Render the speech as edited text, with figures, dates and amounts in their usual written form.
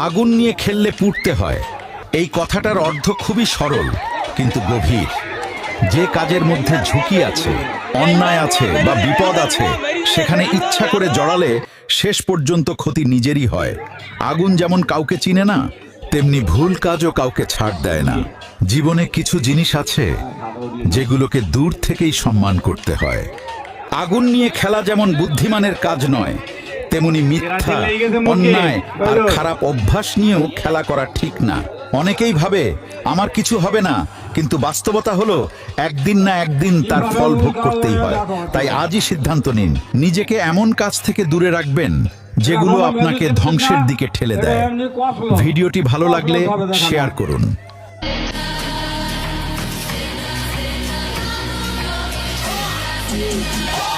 আগুন নিয়ে খেললে পুড়তে হয়, এই কথাটার অর্থ খুবই সরল কিন্তু গভীর। যে কাজের মধ্যে ঝুঁকি আছে, অন্যায় আছে বা বিপদ আছে, সেখানে ইচ্ছা করে জড়ালে শেষ পর্যন্ত ক্ষতি নিজেরই হয়। আগুন যেমন কাউকে চিনে না, তেমনি ভুল কাজও কাউকে ছাড় দেয় না। জীবনে কিছু জিনিস আছে যেগুলোকে দূর থেকেই সম্মান করতে হয়। আগুন নিয়ে খেলা যেমন বুদ্ধিমানের কাজ নয়, তেমনি মিথ্যা, অন্যায় আর খারাপ অভ্যাস নিয়েও খেলা করা ঠিক না। অনেকেই ভাবে আমার কিছু হবে না, কিন্তু বাস্তবতা হলো একদিন না একদিন তার ফল ভোগ করতেই হয়। তাই আজই সিদ্ধান্ত নিন, নিজেকে এমন কাজ থেকে দূরে রাখবেন যেগুলো আপনাকে ধ্বংসের দিকে ঠেলে দেয়। ভিডিওটি ভালো লাগলে শেয়ার করুন। Yeah.